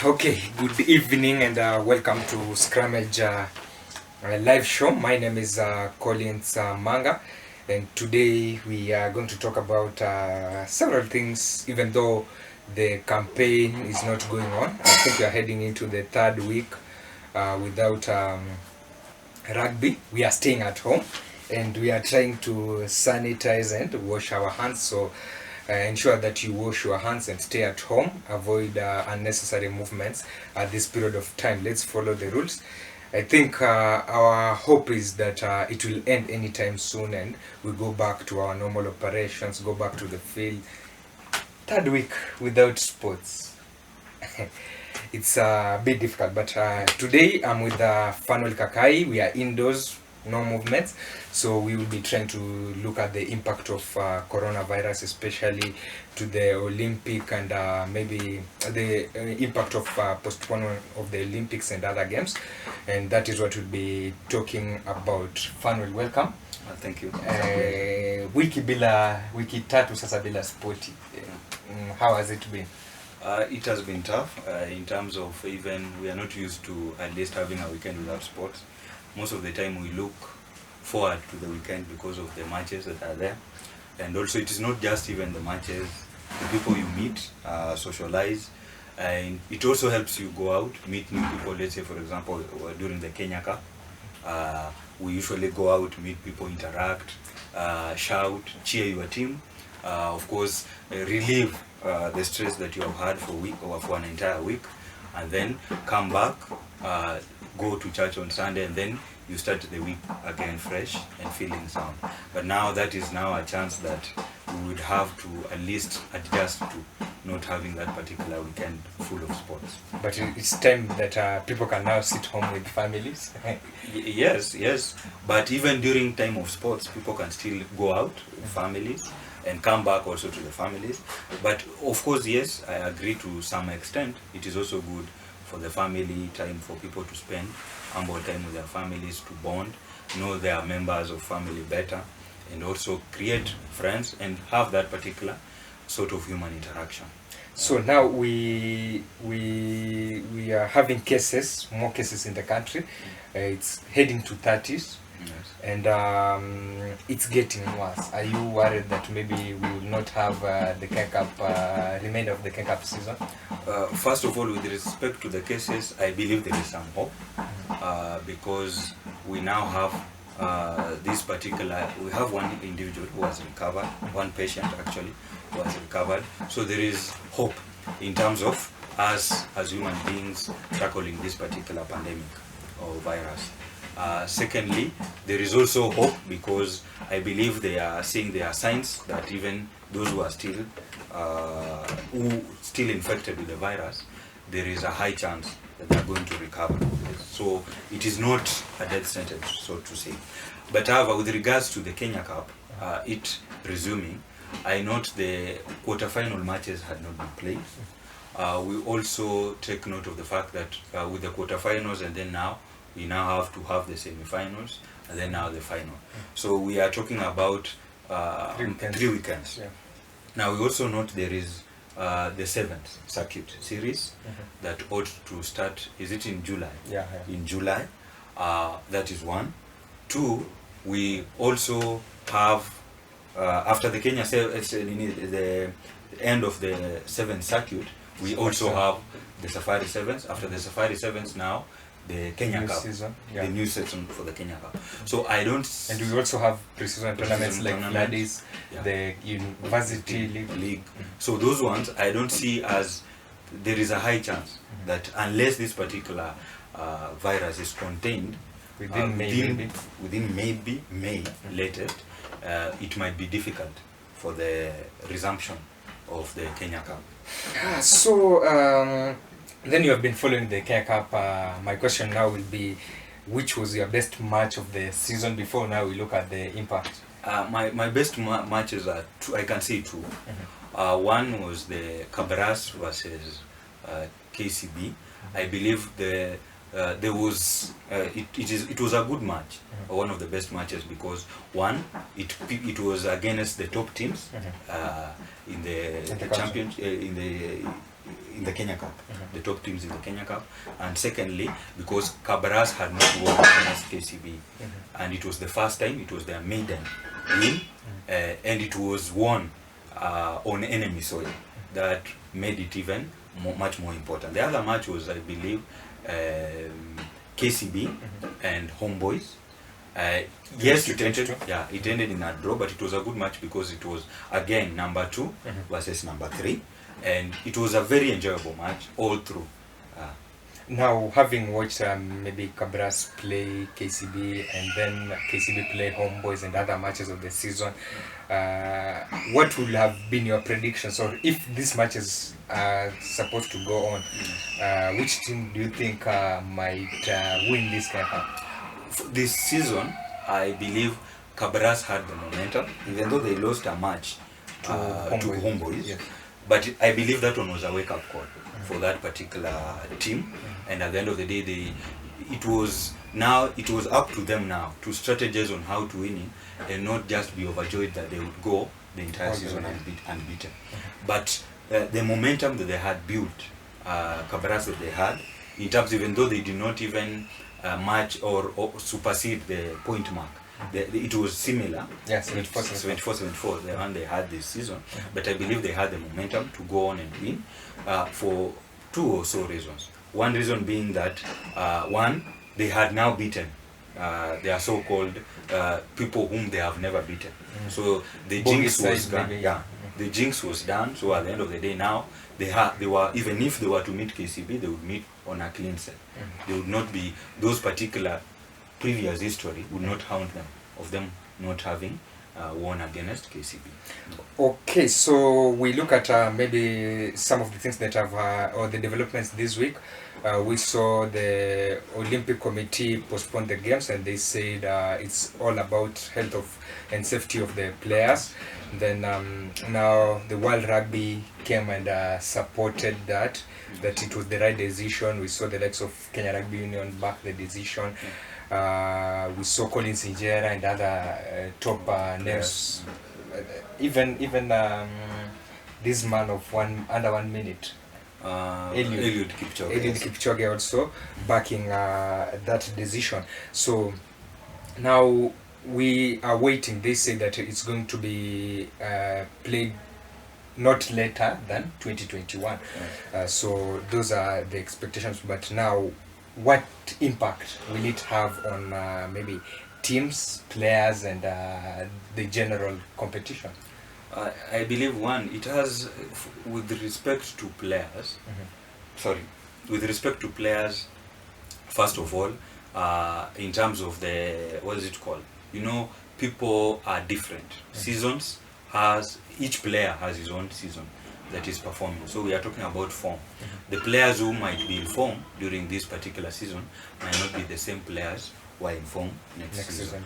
Okay, good evening and welcome to Scrummage live show. My name is Collins Manga, and today we are going to talk about several things. Even though the campaign is not going on, I think we are heading into the third week without rugby. We are staying at home and we are trying to sanitize and wash our hands. So ensure that you wash your hands and stay at home. Avoid unnecessary movements at this period of time. Let's follow the rules. I think our hope is that it will end anytime soon and we go back to our normal operations, go back to the field. Third week without sports. It's a bit difficult, but today I'm with Fanuel Kakai. We are indoors, no movements, so we will be trying to look at the impact of coronavirus, especially to the Olympic and maybe the impact of postponement of the Olympics and other games, and that is what we'll be talking about. Fanuel, welcome. Thank you. Wiki tatu sasa bila sporti. How has it been? It has been tough in terms of even we are not used to at least having a weekend without sports. Most of the time we look forward to the weekend because of the matches that are there, and also it is not just even the matches, the people you meet, socialize, and it also helps you go out, meet new people. Let's say for example during the Kenya Cup, we usually go out, meet people, interact, shout, cheer your team, of course relieve the stress that you have had for a week or for an entire week, and then come back, go to church on Sunday, and then you start the week again fresh and feeling sound. But now that is now a chance that we would have to at least adjust to not having that particular weekend full of sports. But it's time that people can now sit home with families. Yes. But even during time of sports, people can still go out with families and come back also to the families. But of course, yes, I agree to some extent. It is also good for the family time, for people to spend ample time with their families, to bond, know their members of family better, and also create friends and have that particular sort of human interaction. So now we are having cases, more cases in the country. It's heading to 30s. Yes. And it's getting worse. Are you worried that maybe we will not have the Kenya Cup, remainder of the Kenya Cup season? First of all, with respect to the cases, I believe there is some hope, because we now have this particular, we have one individual who has recovered, one patient actually who has recovered. So there is hope in terms of us as human beings tackling this particular pandemic or virus. Secondly, there is also hope because I believe they are seeing there are signs that even those who are still infected with the virus, there is a high chance that they are going to recover. So it is not a death sentence, so to say. But however, with regards to the Kenya Cup, it resuming, I note the quarterfinal matches had not been played. We also take note of the fact that with the quarterfinals and then now, we now have to have the semi-finals and then now the final. So we are talking about 3 weekends. Yeah. Now we also note there is the 7th circuit series that ought to start. Is it in July? Yeah. In July. That is one. 2, we also have after the Kenya the end of the 7th circuit, we also have the Safari Sevens. After the Safari Sevens now, the Kenya Cup, season, the new season for the Kenya Cup. So I don't. And we also have pre-season tournaments like Ladies, yeah, the University League. So those ones I don't see as there is a high chance that unless this particular virus is contained Within maybe May latest, it might be difficult for the resumption of the Kenya Cup. So then you have been following the Kenya Cup. My question now will be, which was your best match of the season before now we look at the impact? My best matches are two. I can say two. One was the Cabaras versus KCB. I believe there was it was a good match, one of the best matches, because one, it was against the top teams in the championship, in the in the Kenya Cup, the top teams in the Kenya Cup, and secondly because Cabaras had not won against KCB, and it was the first time, it was their maiden win, and it was won on enemy soil. That made it even much more important. The other match was, I believe, KCB and Homeboys. Yes, it ended in a draw, but it was a good match because it was again number 2 versus number 3, and it was a very enjoyable match all through. Now, having watched maybe Cabras play KCB and then KCB play Homeboys and other matches of the season, what would have been your predictions, or if this match is supposed to go on, which team do you think might win this kind of? This season, I believe Cabras had the momentum, even though they lost a match to Homeboys. Yes. But I believe that one was a wake-up call for that particular team, and at the end of the day, it was up to them now to strategize on how to win it, and not just be overjoyed that they would go the entire season unbeaten. But the momentum that they had built, Cabras that they had, in terms, even though they did not even match or supersede the point mark, it was similar. Yes, 74-74, the one they had this season. But I believe they had the momentum to go on and win for 2 or so reasons. One reason being that one, they had now beaten their so-called people whom they have never beaten. So the jinx was done. Yeah, the jinx was done. So at the end of the day, now they were, even if they were to meet KCB, they would meet on a clean set. They would not be, those particular previous history would not haunt them of them not having won against KCB. Okay, so we look at maybe some of the things that have or the developments this week. We saw the Olympic Committee postpone the games, and they said it's all about health and safety of the players. Then now the World Rugby came and supported that it was the right decision. We saw the likes of Kenya Rugby Union back the decision. We saw Collins Injera and other top names. Even this man of under 1 minute, Eliud Kipchoge also backing that decision. So now we are waiting. They say that it's going to be played not later than 2021. So those are the expectations. But now, what impact will it have on maybe teams, players, and the general competition? I believe one, it has, with respect to players, with respect to players, first of all, in terms of the, what is it called? People are different. Seasons each player has his own season that is performing. So we are talking about form. The players who might be in form during this particular season might not be the same players who are in form next season.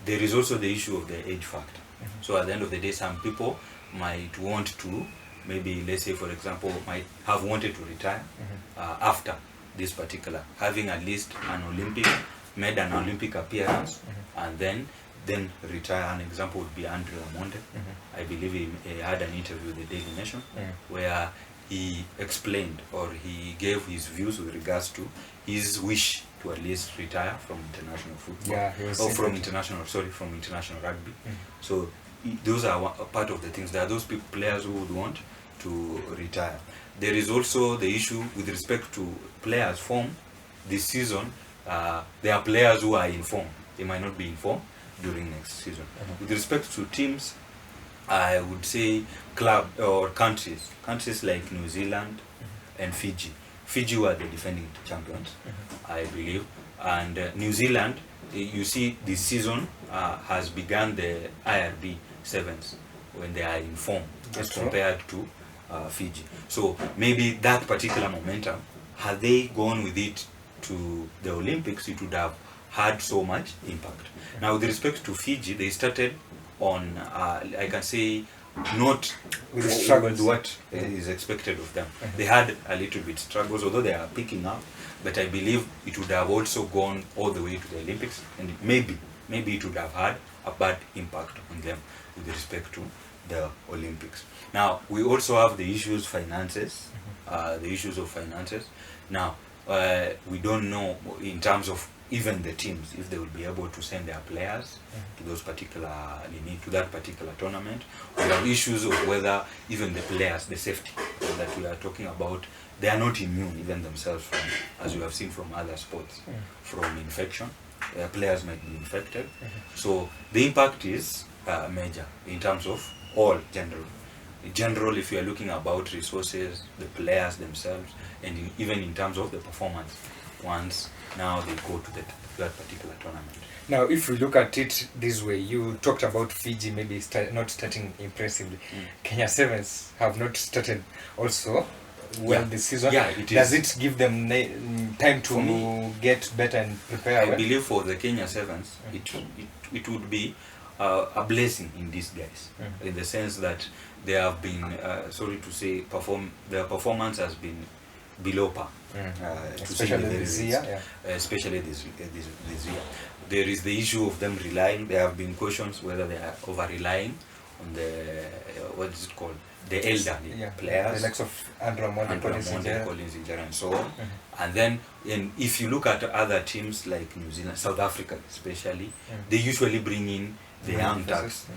There is also the issue of the age factor. So at the end of the day, some people might want to, maybe let's say for example, might have wanted to retire after this particular, having at least made an Olympic appearance, and then retire. An example would be Andrew Amonde. I believe he had an interview with the Daily Nation where he explained, or he gave his views with regards to his wish to at least retire from international football, from international rugby. So those are a part of the things. There are those players who would want to retire. There is also the issue with respect to players' form. This season, there are players who are in form. They might not be in form during next season. With respect to teams, I would say club or countries like New Zealand and Fiji. Fiji were the defending champions, I believe, and New Zealand, you see, this season has begun the IRB sevens when they are in form as compared to Fiji. So maybe that particular momentum, had they gone with it to the Olympics, it would have had so much impact. Now, with respect to Fiji, they started on, I can say, not with struggles what is expected of them. They had a little bit struggles, although they are picking up, but I believe it would have also gone all the way to the Olympics, and maybe it would have had a bad impact on them with respect to the Olympics. Now, we also have the issues finances, the issues of finances. Now, we don't know in terms of even the teams if they will be able to send their players to those particular to that particular tournament. We have issues of whether even the players, the safety that we are talking about, they are not immune even themselves from, as you have seen from other sports, from infection. Players might be infected. So the impact is major in terms of all general. In general, if you are looking about resources, the players themselves, and even in terms of the performance, once now they go to that particular tournament. Now, if we look at it this way, you talked about Fiji maybe not starting impressively. Kenya Sevens have not started also well this season. Yeah, it is. Does it give them time to get better and prepare? I believe for the Kenya Sevens, it would be a blessing in disguise, in the sense that they have been, sorry to say, their performance has been below par. Especially this year. Especially this year. There is the issue of them relying. There have been questions whether they are over-relying on the, what is it called? The elderly players. The likes of Andrew Collins Injury and so on. And then, if you look at other teams like New Zealand, South Africa especially, they usually bring in the young tags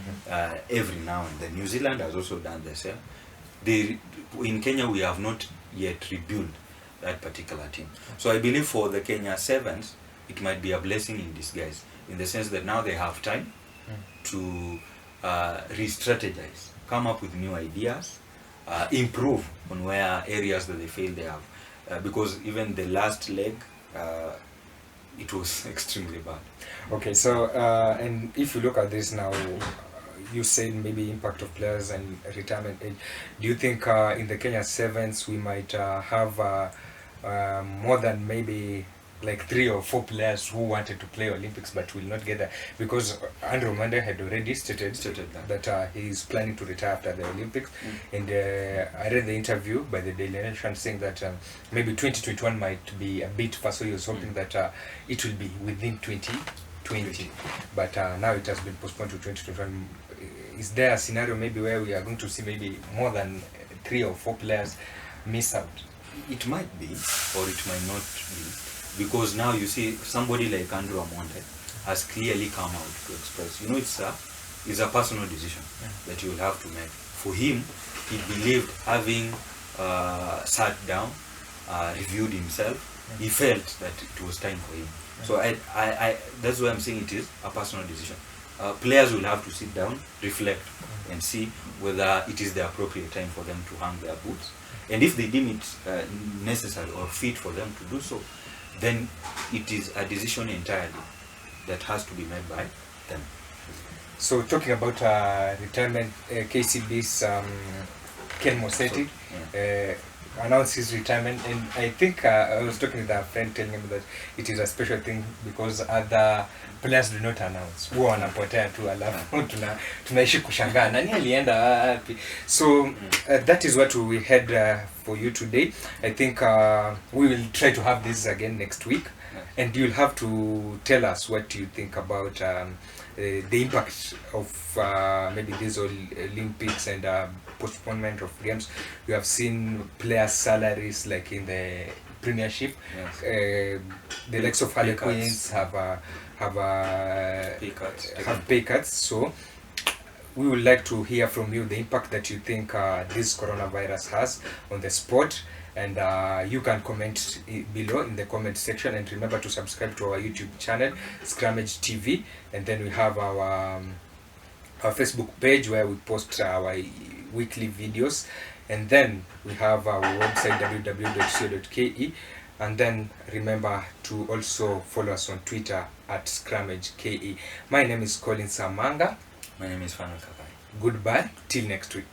every now and then. New Zealand has also done the same. In Kenya, we have not yet rebuilt that particular team. So I believe for the Kenya Sevens, it might be a blessing in disguise, in the sense that now they have time to re-strategize, come up with new ideas, improve on where areas that they feel they have. Because even the last leg, it was extremely bad. Okay, so and if you look at this now, you said maybe impact of players and retirement age. Do you think in the Kenya Sevens we might have more than maybe like 3 or 4 players who wanted to play Olympics but will not get there? Because Andrew Mande had already stated that he is planning to retire after the Olympics. And I read the interview by the Daily Nation saying that maybe 2021 might be a bit fast, so he was hoping that it will be within 2020. But now it has been postponed to 2021. Is there a scenario maybe where we are going to see maybe more than 3 or 4 players miss out? It might be, or it might not be, because now you see somebody like Andrew Amonte has clearly come out to express. You know, it's a personal decision that you will have to make. For him, he believed, having sat down, reviewed himself, he felt that it was time for him. So I that's why I'm saying it is a personal decision. Players will have to sit down, reflect, and see whether it is the appropriate time for them to hang their boots. And if they deem it necessary or fit for them to do so, then it is a decision entirely that has to be made by them. So talking about retirement, KCB's Ken Moseti announced his retirement, and I think I was talking with a friend telling him that it is a special thing because other players do not announce. Huwa wanapotea tu alafu tunaishi kushangaa nani alienda wapi. So that is what we had for you today. I think we will try to have this again next week, and you'll have to tell us what you think about the impact of maybe these Olympics and postponement of games. We have seen players' salaries like in the Premiership. The likes of Harlequins have pay cuts. So we would like to hear from you the impact that you think this coronavirus has on the sport. And you can comment below in the comment section, and remember to subscribe to our YouTube channel, Scrummage TV, and then we have our Facebook page where we post our weekly videos, and then we have our website www.co.ke, and then remember to also follow us on Twitter at ScrummageKE. My name is Colin Samanga. My name is Fanuel Kakai. Goodbye till next week.